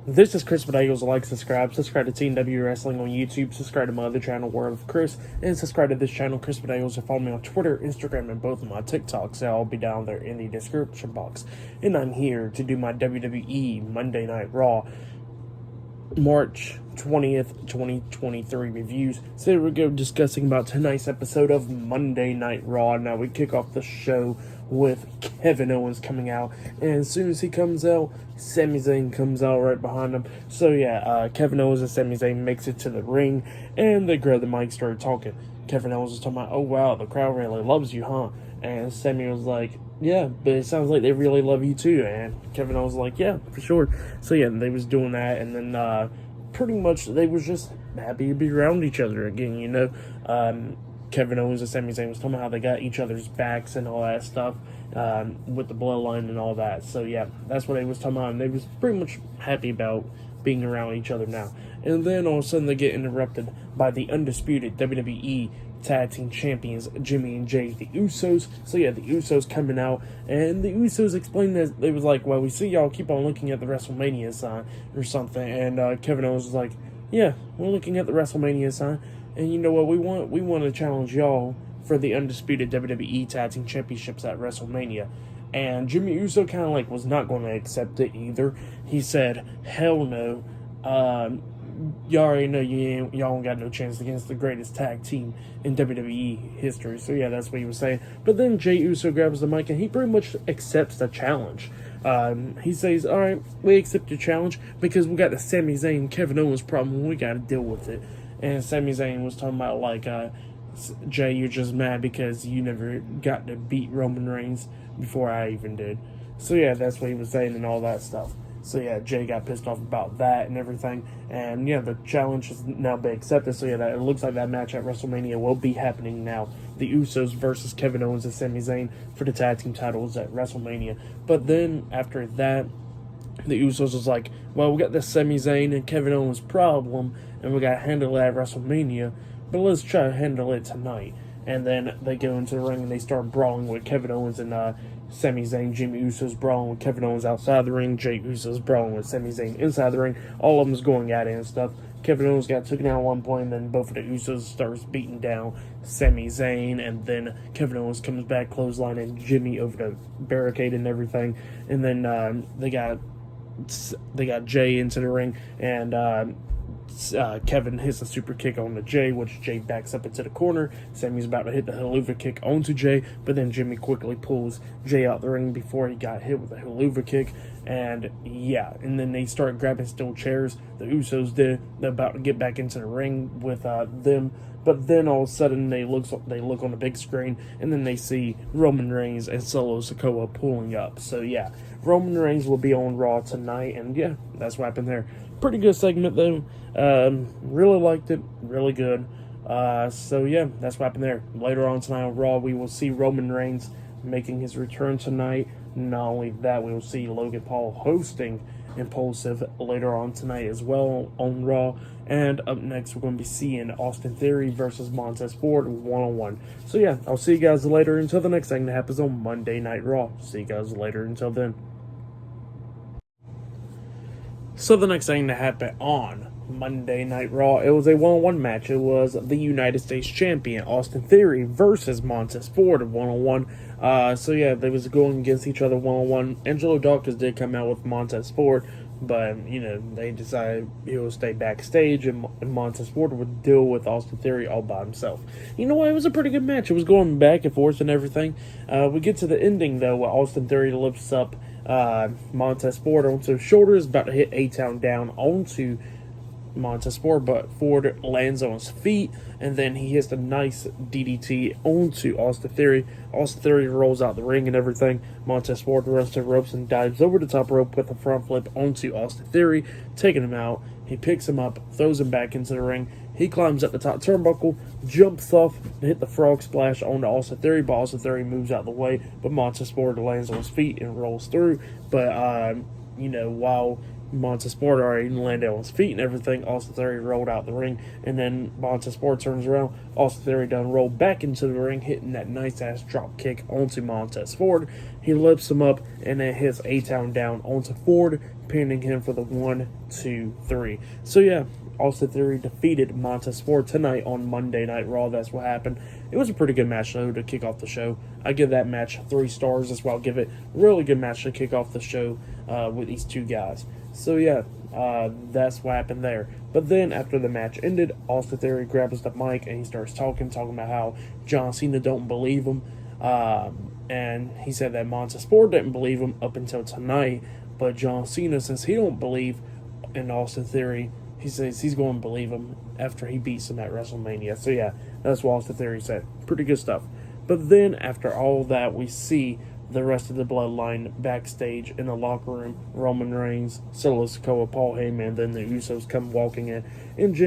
This is Chris Medeiros. Like, subscribe to Team W Wrestling on YouTube, subscribe to my other channel, World of Chris, and subscribe to this channel, Chris Medeiros, and follow me on Twitter, Instagram, and both of my TikToks. They'll all be down there in the description box. And I'm here to do my WWE Monday Night Raw March 20th, 2023 reviews. So here we go, discussing about tonight's episode of Monday Night Raw. Now we kick off the show with Kevin Owens coming out, and as soon as he comes out, Sami Zayn comes out right behind him. So yeah, Kevin Owens and Sami Zayn makes it to the ring, and they grab the mic, started talking. Kevin Owens was talking about, "Oh wow, the crowd really loves you, huh?" And Sami was like, "Yeah, but it sounds like they really love you too." And Kevin Owens was like, "Yeah, for sure." So yeah, they was doing that, and then pretty much they was just happy to be around each other again, you know. Kevin Owens and Sami Zayn was talking about how they got each other's backs and all that stuff, with the bloodline and all that. So yeah, that's what they was talking about, and they was pretty much happy about being around each other now. And then all of a sudden they get interrupted by the undisputed WWE Tag Team Champions, Jimmy and Jay, the Usos. So yeah, the Usos coming out, and the Usos explained that they was like, "Well, we see y'all keep on looking at the WrestleMania sign or something," and Kevin Owens was like, "Yeah, we're looking at the WrestleMania sign, and you know what we want? We want to challenge y'all for the undisputed WWE Tag Team Championships at WrestleMania." And Jimmy Uso kind of like was not going to accept it either. He said, "Hell no. Y'all already know y'all don't got no chance against the greatest tag team in WWE history." So yeah, that's what he was saying. But then Jey Uso grabs the mic and he pretty much accepts the challenge. He says, "All right, we accept your challenge because we got the Sami Zayn Kevin Owens problem and we got to deal with it." And Sami Zayn was talking about like, "Jay, you're just mad because you never got to beat Roman Reigns before I even did." So yeah, that's what he was saying and all that stuff. So yeah, Jay got pissed off about that and everything. And yeah, the challenge has now been accepted. So yeah, it looks like that match at WrestleMania will be happening now. The Usos versus Kevin Owens and Sami Zayn for the tag team titles at WrestleMania. But then after that, the Usos was like, "Well, we got this Sami Zayn and Kevin Owens problem, and we got to handle it at WrestleMania, but let's try to handle it tonight." And then they go into the ring and they start brawling with Kevin Owens and Sami Zayn. Jimmy Uso's brawling with Kevin Owens outside the ring. Jey Uso's brawling with Sami Zayn inside the ring. All of them's going at it and stuff. Kevin Owens got taken out at one point, and then both of the Usos starts beating down Sami Zayn, and then Kevin Owens comes back, clothesline, and Jimmy over the barricade and everything. And then they got Jay into the ring, and Kevin hits a super kick on the Jay, which Jay backs up into the corner. Sammy's about to hit the haluva kick onto Jay, but then Jimmy quickly pulls Jay out the ring before he got hit with a haluva kick. And yeah, and then they start grabbing steel chairs. The Usos did. They're about to get back into the ring with them. But then all of a sudden they look on the big screen, and then they see Roman Reigns and Solo Sikoa pulling up. So yeah, Roman Reigns will be on Raw tonight, and yeah, that's what happened there. Pretty good segment though. Really liked it. Really good. So yeah, that's what happened there. Later on tonight on Raw, we will see Roman Reigns making his return tonight. Not only that, we will see Logan Paul hosting Impulsive later on tonight as well on Raw. And up next, we're going to be seeing Austin Theory versus Montez Ford one-on-one. So yeah, I'll see you guys later until the next thing that happens on Monday Night Raw. See you guys later until then. So the next thing that happened on Monday Night Raw, it was a one-on-one match. It was the United States Champion Austin Theory versus Montez Ford one-on-one. So yeah, they was going against each other one-on-one. Angelo Dawkins did come out with Montez Ford, but you know, they decided he would stay backstage and Montez Ford would deal with Austin Theory all by himself. You know what? It was a pretty good match. It was going back and forth and everything. We get to the ending though, where Austin Theory lifts up Montez Ford onto his shoulders, about to hit A-Town down onto Montez Ford, but Ford lands on his feet, and then he hits a nice DDT onto Austin Theory. Austin Theory rolls out the ring and everything. Montez Ford runs to the ropes and dives over the top rope with a front flip onto Austin Theory, taking him out. He picks him up, throws him back into the ring. He climbs up the top turnbuckle, jumps off, and hit the frog splash onto Austin Theory, but Austin Theory moves out of the way, but Montez Ford lands on his feet and rolls through. But, you know, while Montez Ford already landed on his feet and everything, Austin Theory rolled out the ring, and then Montez Ford turns around. Austin Theory done rolled back into the ring, hitting that nice-ass drop kick onto Montez Ford. He lifts him up, and then hits A-Town down onto Ford, pinning him for the 1, 2, 3. So yeah, Austin Theory defeated Montez Ford tonight on Monday Night Raw. That's what happened. It was a pretty good match, though, to kick off the show. I give that match 3 stars. That's why I'll give it a really good match to kick off the show with these two guys. So yeah, that's what happened there. But then after the match ended, Austin Theory grabs the mic and he starts talking about how John Cena don't believe him. And he said that Montez Ford didn't believe him up until tonight. But John Cena, since he don't believe in Austin Theory, he says he's going to believe him after he beats him at WrestleMania. So yeah, that's what Austin Theory said. Pretty good stuff. But then after all that, we see the rest of the Bloodline backstage in the locker room. Roman Reigns, Solo Sikoa, Paul Heyman, and then the Usos come walking in. And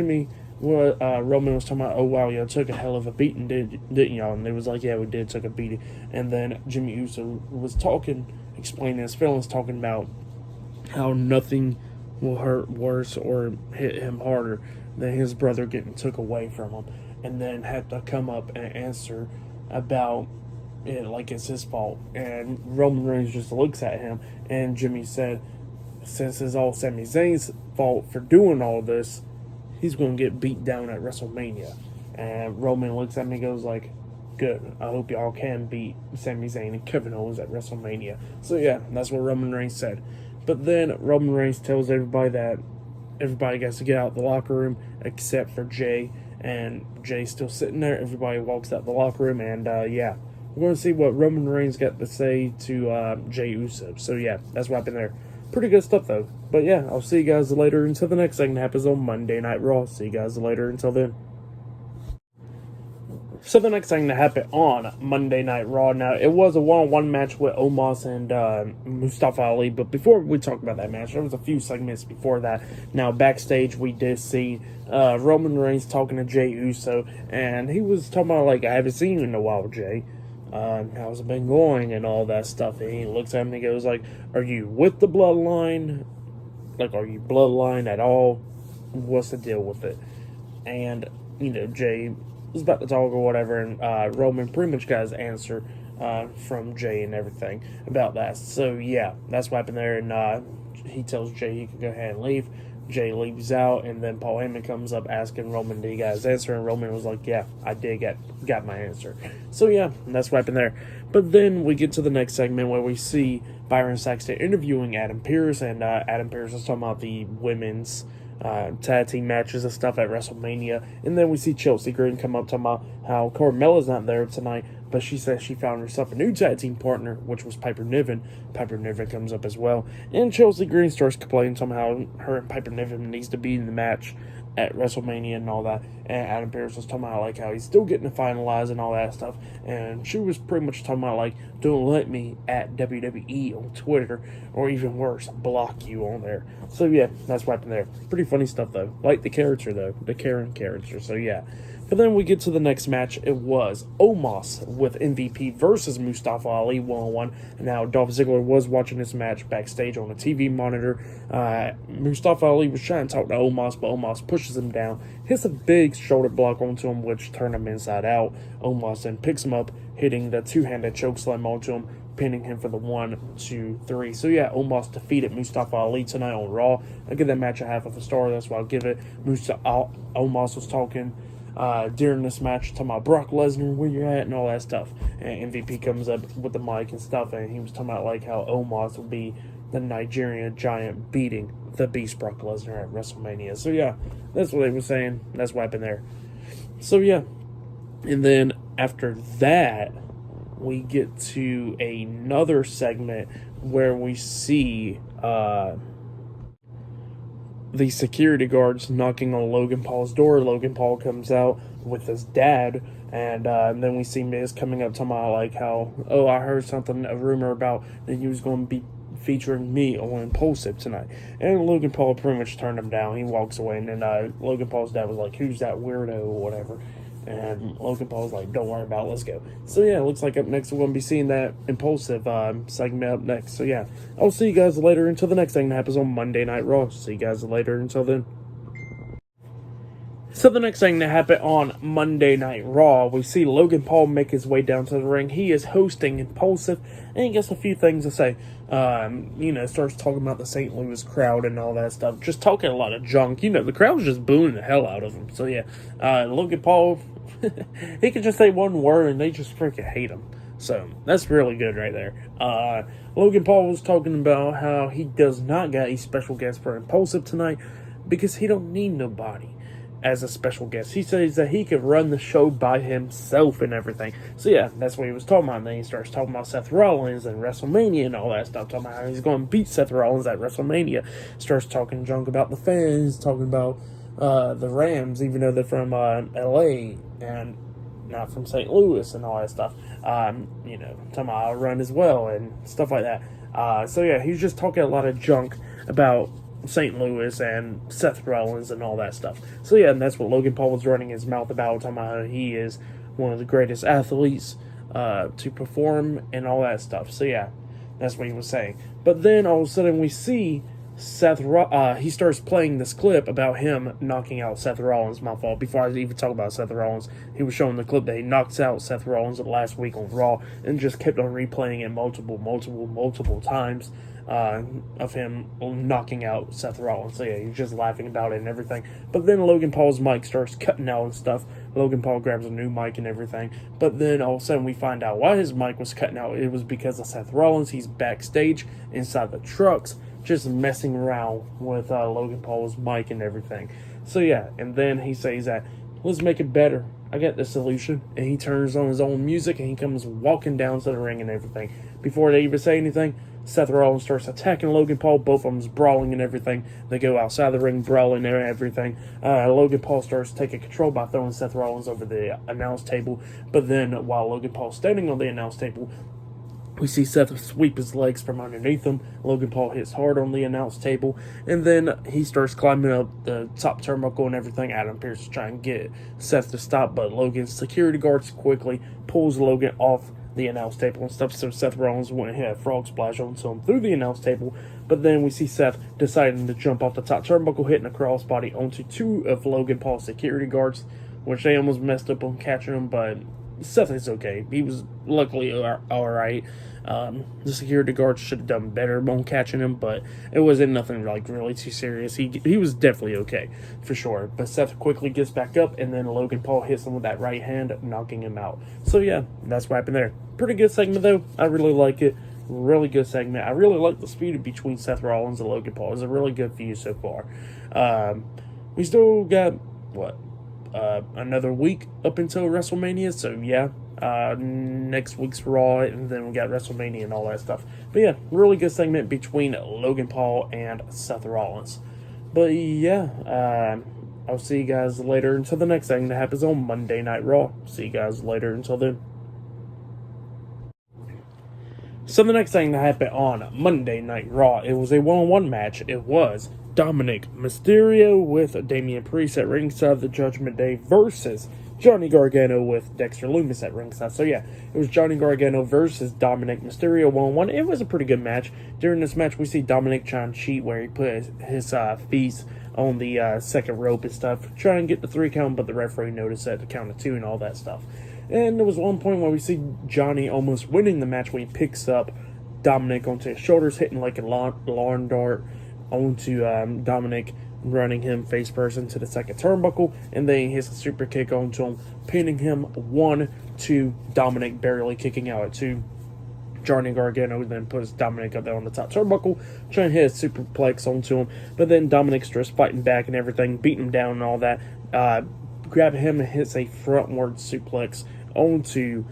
Roman was talking about, oh wow, y'all took a hell of a beating, didn't y'all? And they was like, yeah, we did, took a beating. And then Jimmy Uso was explaining his feelings, talking about how nothing will hurt worse or hit him harder than his brother getting took away from him, and then had to come up and answer about it like it's his fault. And Roman Reigns just looks at him, and Jimmy said, since it's all Sami Zayn's fault for doing all this, he's going to get beat down at WrestleMania. And Roman looks at me and goes like, good, I hope y'all can beat Sami Zayn and Kevin Owens at WrestleMania. So yeah, that's what Roman Reigns said. But then Roman Reigns tells everybody that everybody gets to get out of the locker room except for Jay. And Jay's still sitting there. Everybody walks out the locker room. And yeah, we're going to see what Roman Reigns got to say to Jey Uso. So yeah, that's what happened there. Pretty good stuff though. But yeah, I'll see you guys later until the next thing that happens on Monday Night Raw. See you guys later until then. So the next thing that happened on Monday Night Raw, now it was a one-on-one match with Omos and Mustafa Ali, but before we talk about that match, there was a few segments before that. Now backstage we did see Roman Reigns talking to Jey Uso, and he was talking about like, I haven't seen you in a while, Jey. How's it been going and all that stuff? And he looks at him and he goes like, are you with the Bloodline? Like, are you Bloodline at all? What's the deal with it? And, you know, Jey was about to talk or whatever, and Roman pretty much got his answer from Jey and everything about that. So yeah, that's what happened there, and he tells Jey he can go ahead and leave. Jey leaves out, and then Paul Heyman comes up asking Roman, did he got his answer? And Roman was like, yeah, I did got my answer. So yeah, that's what happened there. But then we get to the next segment where we see Byron Saxton interviewing Adam Pearce, and Adam Pearce is talking about the women's tag team matches and stuff at WrestleMania. And then we see Chelsea Green come up talking about how Carmella's not there tonight, but she says she found herself a new tag team partner, which was Piper Niven. Piper Niven comes up as well, and Chelsea Green starts complaining somehow her and Piper Niven needs to be in the match at WrestleMania and all that. And Adam Pearce was talking about like how he's still getting to finalize and all that stuff, and she was pretty much talking about like, don't let me at WWE on Twitter, or even worse, block you on there. So yeah, that's what happened there. Pretty funny stuff though. Like the character though, the Karen character. So yeah. But then we get to the next match. It was Omos with MVP versus Mustafa Ali 1-on-1. Now, Dolph Ziggler was watching this match backstage on a TV monitor. Mustafa Ali was trying to talk to Omos, but Omos pushes him down, hits a big shoulder block onto him, which turned him inside out. Omos then picks him up, hitting the two-handed chokeslam onto him, pinning him for the 1, 2, 3. So yeah, Omos defeated Mustafa Ali tonight on Raw. I give that match a half of a star. That's why I'll give it. Omos was talking during this match, talking about Brock Lesnar, where you're at, and all that stuff. And MVP comes up with the mic and stuff, and he was talking about like how Omos will be the Nigerian giant beating the Beast Brock Lesnar at WrestleMania. So yeah, that's what they were saying. That's what happened there. So yeah, and then after that, we get to another segment where we see the security guards knocking on Logan Paul's door. Logan Paul comes out with his dad, and then we see Miz coming up talking about like how, oh, I heard a rumor about that he was going to be featuring me on Impulsive tonight. And Logan Paul pretty much turned him down. He walks away, and then Logan Paul's dad was like, who's that weirdo or whatever. And Logan Paul's like, don't worry about it, let's go. So yeah, it looks like up next we're going to be seeing that Impulsive segment up next. So yeah, I'll see you guys later until the next thing that happens on Monday Night Raw. See you guys later until then. So the next thing that happened on Monday Night Raw, we see Logan Paul make his way down to the ring. He is hosting Impulsive, and he gets a few things to say. Starts talking about the St. Louis crowd and all that stuff. Just talking a lot of junk. The crowd's just booing the hell out of him. So yeah, Logan Paul, he can just say one word and they just freaking hate him. So that's really good right there. Logan Paul was talking about how he does not got a special guest for Impulsive tonight because he don't need nobody as a special guest. He says that he could run the show by himself and everything. So yeah, that's what he was talking about. And then he starts talking about Seth Rollins and WrestleMania and all that stuff. Talking about how he's going to beat Seth Rollins at WrestleMania. Starts talking junk about the fans. Talking about the Rams, even though they're from LA and not from St. Louis and all that stuff. Talking about I'll run as well and stuff like that. So yeah, he's just talking a lot of junk about St. Louis and Seth Rollins and all that stuff. So yeah, and that's what Logan Paul was running his mouth about, talking about how he is one of the greatest athletes to perform and all that stuff. So yeah, that's what he was saying. But then all of a sudden we see he starts playing this clip about him knocking out Seth Rollins. My fault. Before I even talk about Seth Rollins, he was showing the clip that he knocks out Seth Rollins last week on Raw and just kept on replaying it multiple times. Of him knocking out Seth Rollins. So yeah, he's just laughing about it and everything. But then Logan Paul's mic starts cutting out and stuff. Logan Paul grabs a new mic and everything. But then all of a sudden we find out why his mic was cutting out. It was because of Seth Rollins. He's backstage inside the trucks just messing around with Logan Paul's mic and everything. So yeah, and then he says that, let's make it better. I got the solution. And he turns on his own music and he comes walking down to the ring and everything. Before they even say anything, Seth Rollins starts attacking Logan Paul. Both of them's brawling and everything. They go outside the ring, brawling and everything. Logan Paul starts taking control by throwing Seth Rollins over the announce table. But then, while Logan Paul's standing on the announce table, we see Seth sweep his legs from underneath him. Logan Paul hits hard on the announce table. And then he starts climbing up the top turnbuckle and everything. Adam Pearce is trying to get Seth to stop, but Logan's security guards quickly pulls Logan off the announce table and stuff, so Seth Rollins went and hit a frog splash onto him through the announce table. But then we see Seth deciding to jump off the top turnbuckle, hitting a crossbody onto two of Logan Paul's security guards, which they almost messed up on catching him, but Seth is okay. He was luckily alright. The security guards should have done better on catching him, but it wasn't nothing like really too serious. He was definitely okay, for sure. But Seth quickly gets back up, and then Logan Paul hits him with that right hand, knocking him out. So yeah, that's what happened there. Pretty good segment though. I really like it. Really good segment. I really like the feud between Seth Rollins and Logan Paul. It's a really good feud so far. We still got another week up until WrestleMania. So yeah, next week's Raw, and then we got WrestleMania and all that stuff. But yeah, really good segment between Logan Paul and Seth Rollins. But yeah, I'll see you guys later until the next thing that happens on Monday Night Raw. See you guys later until then. So the next thing that happened on Monday Night Raw, it was a one-on-one match. It was Dominic Mysterio with Damian Priest at ringside of the Judgment Day versus Johnny Gargano with Dexter Lumis at ringside. So yeah, it was Johnny Gargano versus Dominic Mysterio one-on-one. It was a pretty good match. During this match, we see Dominic trying to cheat where he put his feet on the second rope and stuff, trying to get the 3 count, but the referee noticed at the count of 2 and all that stuff. And there was one point where we see Johnny almost winning the match when he picks up Dominic onto his shoulders, hitting like a lawn dart onto Dominic, running him face first into the second turnbuckle, and then he hits a super kick onto him, pinning him 1-2, Dominic barely kicking out at 2. Johnny Gargano then puts Dominic up there on the top turnbuckle, trying to hit a superplex onto him, but then Dominic starts fighting back and everything, beating him down and all that, grabbing him and hits a frontward suplex onto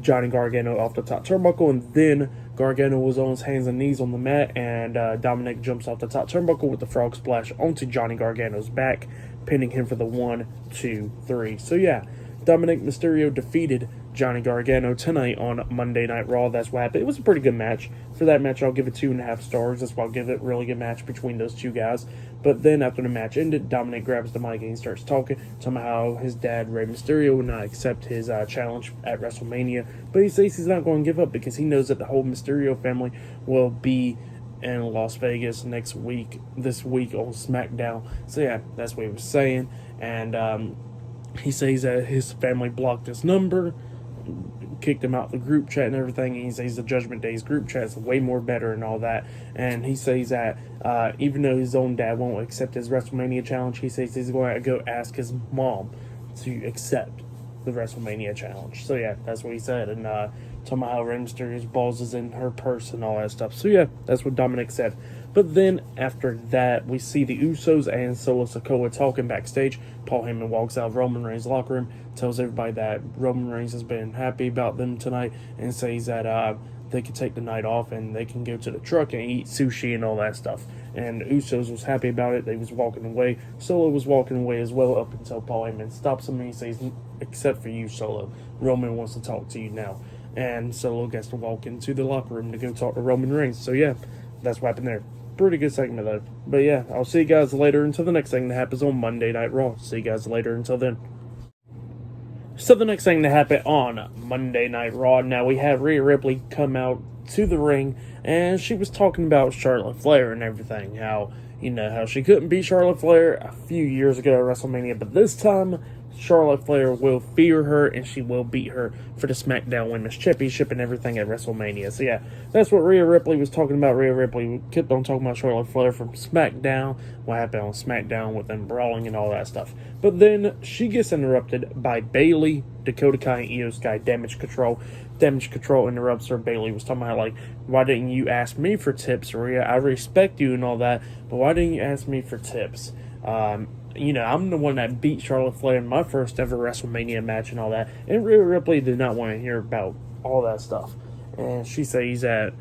Johnny Gargano off the top turnbuckle, and then Gargano was on his hands and knees on the mat, and Dominic jumps off the top turnbuckle with the frog splash onto Johnny Gargano's back, pinning him for the 1, 2, 3. So yeah, Dominic Mysterio defeated Johnny Gargano tonight on Monday Night Raw. That's what happened. It was a pretty good match. For that match, I'll give it 2.5 stars. That's why I'll give it a really good match between those two guys. But then after the match ended, Dominic grabs the mic and he starts talking about how his dad, Rey Mysterio, would not accept his challenge at WrestleMania. But he says he's not going to give up because he knows that the whole Mysterio family will be in Las Vegas this week on SmackDown. So yeah, that's what he was saying. And he says that his family blocked his number, kicked him out the group chat and everything. And he says the Judgment Day's group chat is way more better and all that. And he says that even though his own dad won't accept his WrestleMania challenge, he says he's going to go ask his mom to accept the WrestleMania challenge. So yeah, that's what he said. And talking about how Rey Mysterio's balls is in her purse and all that stuff. So yeah, that's what Dominic said. But then after that, we see the Usos and Solo Sikoa talking backstage. Paul Heyman walks out of Roman Reigns' locker room, tells everybody that Roman Reigns has been happy about them tonight, and says that they can take the night off and they can go to the truck and eat sushi and all that stuff. And Usos was happy about it. They was walking away. Solo was walking away as well up until Paul Heyman stops him and he says, except for you, Solo. Roman wants to talk to you now. And Solo gets to walk into the locker room to go talk to Roman Reigns. So yeah, that's what happened there. Pretty good segment though. But yeah, I'll see you guys later until the next thing that happens on Monday Night Raw. See you guys later until then. So the next thing that happened on Monday Night Raw, now we have Rhea Ripley come out to the ring, and she was talking about Charlotte Flair and everything. How she couldn't beat Charlotte Flair a few years ago at WrestleMania, but this time Charlotte Flair will fear her and she will beat her for the SmackDown Women's Championship and everything at WrestleMania. So yeah, that's what Rhea Ripley was talking about. Rhea Ripley kept on talking about Charlotte Flair from SmackDown, what happened on SmackDown with them brawling and all that stuff. But then she gets interrupted by Bayley, Dakota Kai, and Io Sky. Damage Control. Damage Control interrupts her. Bayley was talking about, like, why didn't you ask me for tips, Rhea? I respect you and all that, but why didn't you ask me for tips? I'm the one that beat Charlotte Flair in my first ever WrestleMania match and all that. And Rhea Ripley did not want to hear about all that stuff. And she says that,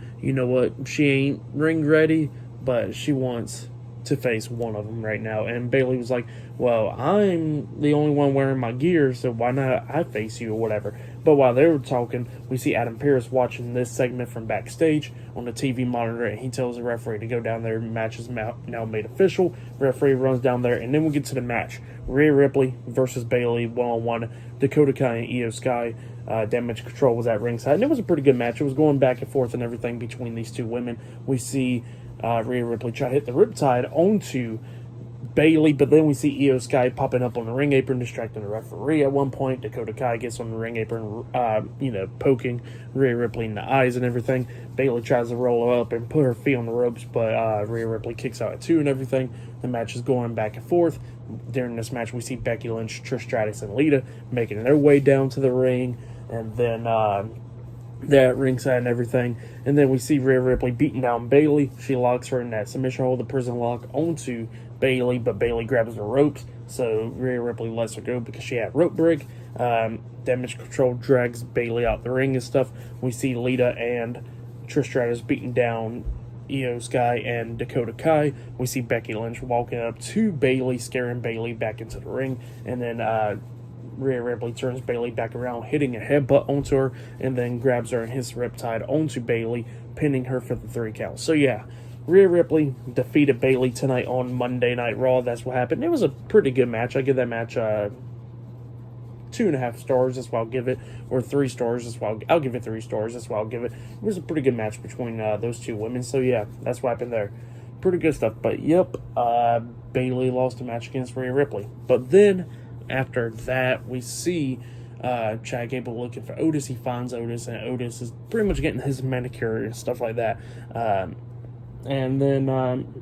she ain't ring ready, but she wants to face one of them right now. And Bayley was like, well, I'm the only one wearing my gear, so why not I face you or whatever. But while they were talking, we see Adam Pearce watching this segment from backstage on the TV monitor, and he tells the referee to go down there. Match is now made official. Referee runs down there, and then we get to the match. Rhea Ripley versus Bayley, one-on-one. Dakota Kai and Io Sky. Damage Control was at ringside, and it was a pretty good match. It was going back and forth and everything between these two women. We see Rhea Ripley try to hit the Riptide onto Bayley, but then we see Io Sky popping up on the ring apron, distracting the referee at one point. Dakota Kai gets on the ring apron, poking Rhea Ripley in the eyes and everything. Bayley tries to roll her up and put her feet on the ropes, but Rhea Ripley kicks out at two and everything. The match is going back and forth. During this match, we see Becky Lynch, Trish Stratus, and Lita making their way down to the ring, and then they're at ringside and everything. And then we see Rhea Ripley beating down Bayley. She locks her in that submission hold, the prison lock, onto Bayley, but Bayley grabs the ropes, so Rhea Ripley lets her go because she had rope break. Damage Control drags Bayley out the ring and stuff. We see Lita and Trish Stratus beating down Io Sky and Dakota Kai. We see Becky Lynch walking up to Bayley, scaring Bayley back into the ring, and then Rhea Ripley turns Bayley back around, hitting a headbutt onto her, and then grabs her and hits Riptide onto Bayley, pinning her for the 3 count. So yeah, Rhea Ripley defeated Bayley tonight on Monday Night Raw. That's what happened. It was a pretty good match. I give that match 2.5 stars. That's what I'll give it. Or 3 stars. That's why I'll give it 3 stars. That's why I'll give it. It was a pretty good match between those two women. So yeah, that's what happened there. Pretty good stuff. But yep, Bayley lost a match against Rhea Ripley. But then after that, we see Chad Gable looking for Otis. He finds Otis, and Otis is pretty much getting his manicure and stuff like that. And then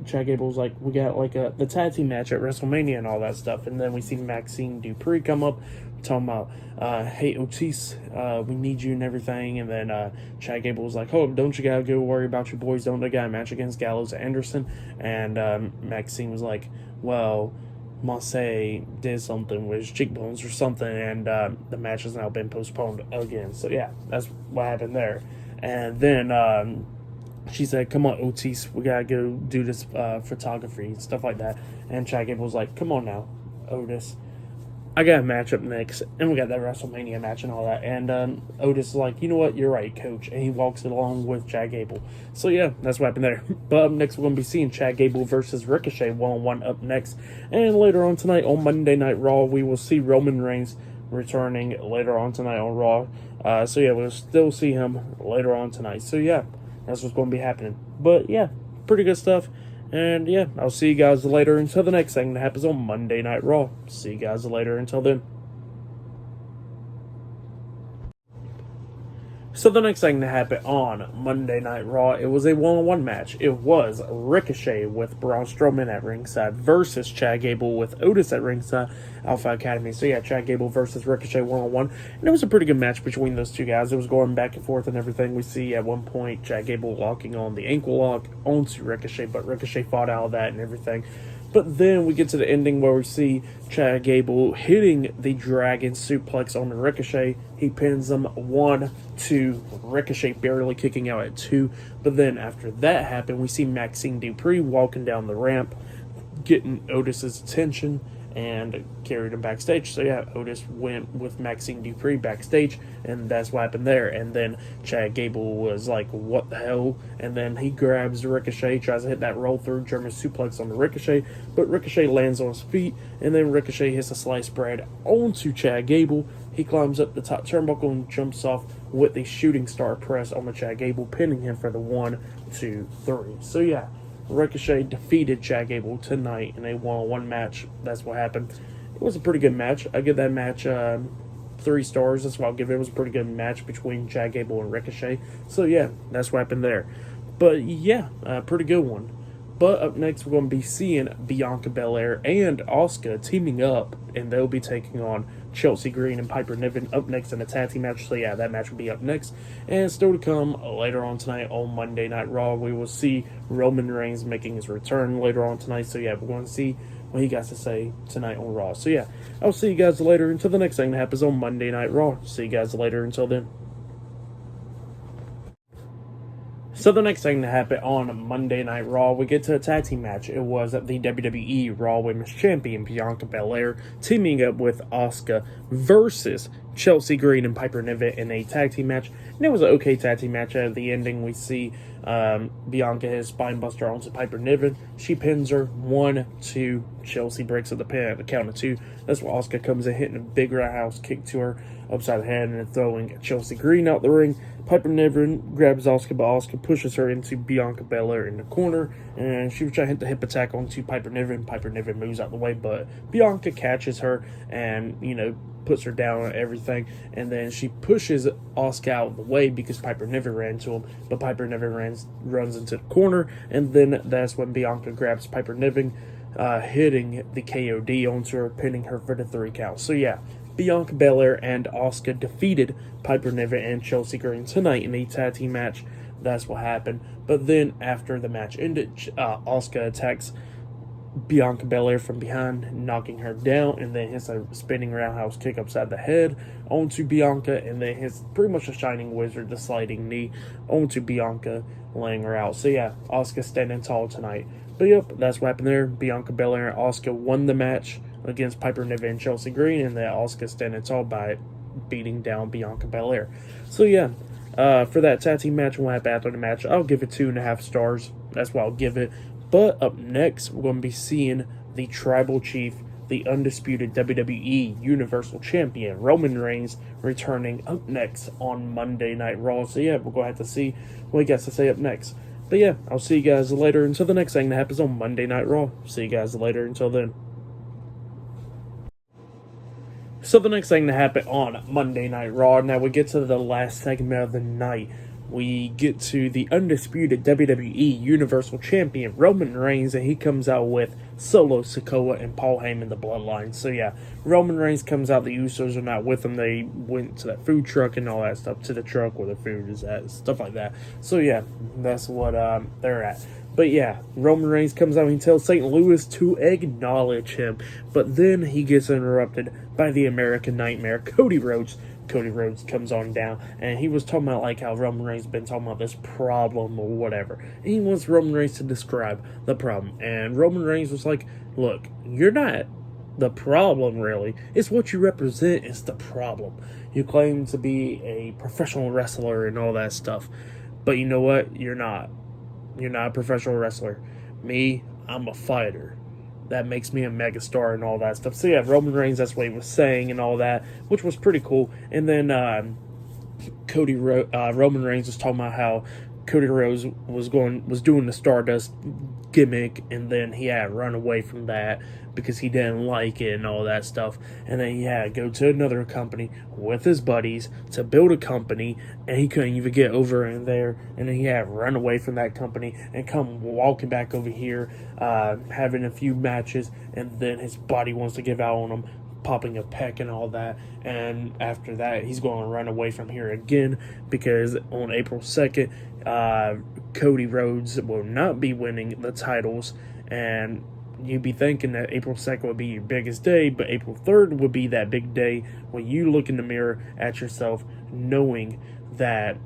Chad Gable's like, we got like the tag team match at WrestleMania and all that stuff. And then we see Maxine Dupree come up, talking about, hey Otis, we need you and everything. And then Chad Gable was like, oh, don't you gotta go worry about your boys, don't they got a match against Gallows and Anderson? And Maxine was like, well, Marseille did something with his cheekbones or something, and the match has now been postponed again. So yeah, that's what happened there. And then she said, come on, Otis, we gotta go do this photography and stuff like that. And Chad Gable was like, come on now, Otis, I got a match up next, and we got that WrestleMania match and all that. And Otis is like, you know what, you're right, coach. And he walks along with Chad Gable. So yeah, that's what happened there. But up next, we're going to be seeing Chad Gable versus Ricochet one-on-one up next. And later on tonight, on Monday Night Raw, we will see Roman Reigns returning later on tonight on Raw. So yeah, we'll still see him later on tonight. So yeah, that's what's going to be happening. But yeah, pretty good stuff. And yeah, I'll see you guys later until the next thing that happens on Monday Night Raw. See you guys later until then. So the next thing that happened on Monday Night Raw, it was a one-on-one match. It was Ricochet with Braun Strowman at ringside versus Chad Gable with Otis at ringside, Alpha Academy. So yeah, Chad Gable versus Ricochet one-on-one. And it was a pretty good match between those two guys. It was going back and forth and everything. We see at one point Chad Gable locking on the ankle lock onto Ricochet, but Ricochet fought out of that and everything. But then we get to the ending where we see Chad Gable hitting the Dragon Suplex on Ricochet. He pins him 1, 2. Ricochet barely kicking out at 2. But then after that happened, we see Maxine Dupree walking down the ramp, getting Otis's attention, and carried him backstage. So yeah, Otis went with Maxine Dupree backstage, and that's what happened there. And then Chad Gable was like, what the hell? And then he grabs Ricochet, tries to hit that roll through German suplex on the Ricochet, but Ricochet lands on his feet, and then Ricochet hits a sliced bread onto Chad Gable. He climbs up the top turnbuckle and jumps off with the shooting star press on the Chad Gable, pinning him for the 1, 2, 3. So yeah, Ricochet defeated Chad Gable tonight in a one-on-one match. That's what happened. It was a pretty good match. I give that match 3 stars. That's what I'll give it. It was a pretty good match between Chad Gable and Ricochet. So yeah, that's what happened there. But yeah, pretty good one. But up next, we're going to be seeing Bianca Belair and Asuka teaming up, and they'll be taking on Chelsea Green and Piper Niven up next in a tag team match. So yeah, that match will be up next. And still to come later on tonight on Monday Night Raw, we will see Roman Reigns making his return later on tonight. So yeah, we're going to see what he got to say tonight on Raw. So yeah, I'll see you guys later until the next thing that happens on Monday Night Raw. See you guys later until then. So the next thing that happened on Monday Night Raw, we get to a tag team match. It was the WWE Raw Women's Champion Bianca Belair teaming up with Asuka versus Chelsea Green and Piper Niven in a tag team match. And it was an okay tag team match. At the ending, we see Bianca his spinebuster onto Piper Niven. She pins her 1, 2. Chelsea breaks up the pin at the count of 2. That's where Asuka comes in, hitting a big roundhouse kick to her upside the head and throwing Chelsea Green out the ring. Piper Niven grabs Asuka, but Asuka pushes her into Bianca Belair in the corner, and she was trying to hit the hip attack onto Piper Niven. Piper Niven moves out the way, but Bianca catches her and, puts her down and everything, and then she pushes Asuka out of the way because Piper Niven ran to him, but Piper Niven runs into the corner, and then that's when Bianca grabs Piper Niven, hitting the KOD onto her, pinning her for the 3 count. So yeah, Bianca Belair and Asuka defeated Piper Niven and Chelsea Green tonight in a tag team match. That's what happened. But then after the match ended, Asuka attacks Bianca Belair from behind, knocking her down, and then hits a spinning roundhouse kick upside the head onto Bianca, and then hits pretty much a Shining Wizard, the sliding knee onto Bianca, laying her out. So yeah, Asuka standing tall tonight. But yep, that's what happened there. Bianca Belair and Asuka won the match against Piper Niven and Chelsea Green, and then Asuka standing tall by beating down Bianca Belair. So yeah, for that tag team match, what happened after the match, I'll give it 2.5 stars. That's what I'll give it. But up next, we're going to be seeing the Tribal Chief, the undisputed WWE Universal Champion, Roman Reigns, returning up next on Monday Night Raw. So yeah, we're going to have to see what he gets to say up next. But yeah, I'll see you guys later until the next thing that happens on Monday Night Raw. See you guys later until then. So the next thing that happened on Monday Night Raw, now we get to the last segment of the night. We get to the undisputed WWE Universal Champion, Roman Reigns, and he comes out with Solo Sikoa and Paul Heyman, the Bloodline. So yeah, Roman Reigns comes out, the Usos are not with him. They went to that food truck and all that stuff, to the truck where the food is at, stuff like that. So yeah, that's what they're at. But yeah, Roman Reigns comes out and he tells St. Louis to acknowledge him. But then he gets interrupted by the American Nightmare, Cody Rhodes. Cody Rhodes comes on down, and he was talking about like how Roman Reigns been talking about this problem or whatever. And he wants Roman Reigns to describe the problem. And Roman Reigns was like, look, you're not the problem, really. It's what you represent is the problem. You claim to be a professional wrestler and all that stuff. But you know what? You're not. You're not a professional wrestler. Me, I'm a fighter. That makes me a megastar and all that stuff. So yeah, Roman Reigns, that's what he was saying and all that, which was pretty cool. And then Roman Reigns was talking about how Cody Rhodes was doing the Stardust gimmick, and then he had to run away from that because he didn't like it and all that stuff. And then he had to go to another company with his buddies to build a company, and he couldn't even get over in there. And then he had to run away from that company and come walking back over here, having a few matches, and then his body wants to give out on him, popping a pec and all that. And after that, he's going to run away from here again, because on April 2nd, Cody Rhodes will not be winning the titles. And you'd be thinking that April 2nd would be your biggest day, but April 3rd would be that big day when you look in the mirror at yourself, knowing that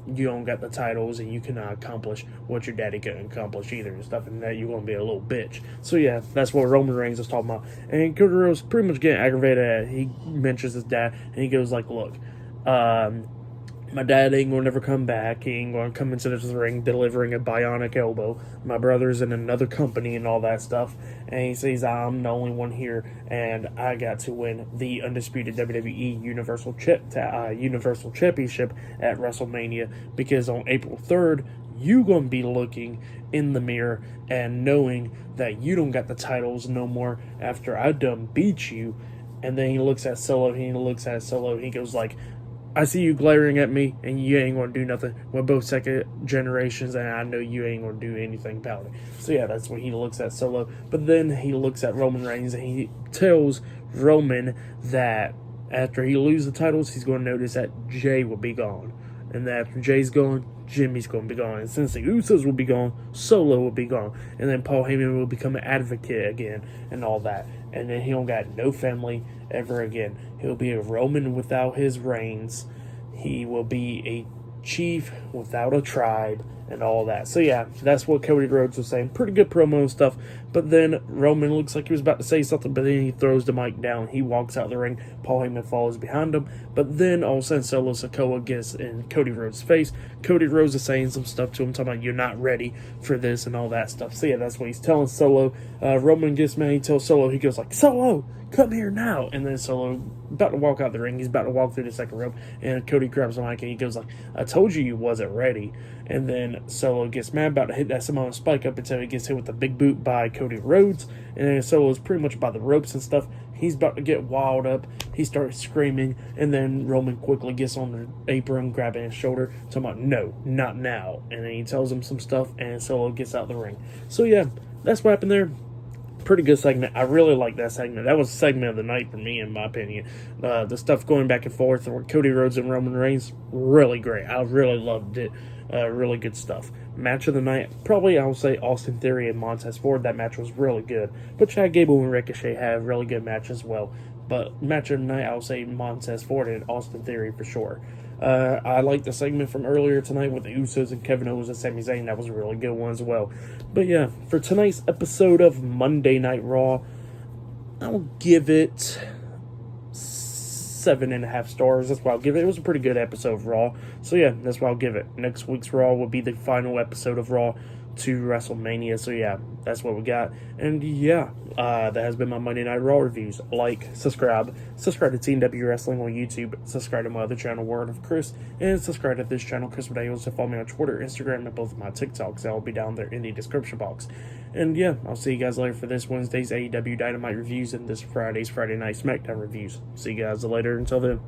you don't got the titles and you cannot accomplish what your daddy couldn't accomplish either and stuff, and that you're going to be a little bitch. So yeah, that's what Roman Reigns is talking about. And Cody Rhodes pretty much getting aggravated at it. He mentions his dad, and he goes like, look, my dad ain't going to never come back. He ain't going to come into this ring delivering a bionic elbow. My brother's in another company and all that stuff. And he says, I'm the only one here, and I got to win the undisputed WWE Universal Championship at WrestleMania, because on April 3rd, you going to be looking in the mirror and knowing that you don't got the titles no more after I done beat you. And then he looks at Solo, and he goes like, I see you glaring at me, and you ain't going to do nothing. We're both second generations, and I know you ain't going to do anything about it. So yeah, that's when he looks at Solo. But then he looks at Roman Reigns, and he tells Roman that after he loses the titles, he's going to notice that Jay will be gone. And that after Jay's gone, Jimmy's going to be gone. And since the Usos will be gone, Solo will be gone. And then Paul Heyman will become an advocate again and all that. And then he don't got no family ever again. He'll be a Roman without his reigns. He will be a chief without a tribe and all that. So yeah, that's what Cody Rhodes was saying. Pretty good promo and stuff. But then Roman looks like he was about to say something, but then he throws the mic down. He walks out the ring. Paul Heyman follows behind him. But then all of a sudden Solo Sikoa gets in Cody Rhodes' face. Cody Rhodes is saying some stuff to him, talking about you're not ready for this and all that stuff. So yeah, that's what he's telling Solo. Roman gets mad. He tells Solo, he goes like, Solo, come here now. And then Solo about to walk out the ring. He's about to walk through the second rope, and Cody grabs the mic and he goes like, I told you wasn't ready. And then Solo gets mad, about to hit that Samoan spike up until he gets hit with the big boot by Cody Rhodes. And then Solo's pretty much by the ropes and stuff. He's about to get wild up. He starts screaming, and then Roman quickly gets on the apron, grabbing his shoulder, talking about, no, not now. And then he tells him some stuff, and Solo gets out the ring. So yeah, that's what happened there. Pretty good segment. I really like that segment. That was the segment of the night for me, in my opinion. The stuff going back and forth with Cody Rhodes and Roman Reigns, really great. I really loved it. Really good stuff. Match of the night, probably I will say Austin Theory and Montez Ford. That match was really good. But Chad Gable and Ricochet had a really good match as well. But match of the night, I will say Montez Ford and Austin Theory for sure. I like the segment from earlier tonight with the Usos and Kevin Owens and Sami Zayn. That was a really good one as well. But yeah, for tonight's episode of Monday Night Raw, I'll give it 7.5 stars. That's what I'll give it. It was a pretty good episode of Raw. So yeah, that's what I'll give it. Next week's Raw will be the final episode of Raw to WrestleMania. So yeah, that's what we got. And yeah, that has been my Monday Night Raw reviews. Like, subscribe to Team W Wrestling on YouTube, subscribe to my other channel, Word of Chris, and subscribe to this channel, Chris Videos. So follow me on Twitter, Instagram, and both of my TikToks. That will be down there in the description box. And yeah, I'll see you guys later for this Wednesday's AEW Dynamite reviews and this Friday's Friday Night SmackDown reviews. See you guys later. Until then.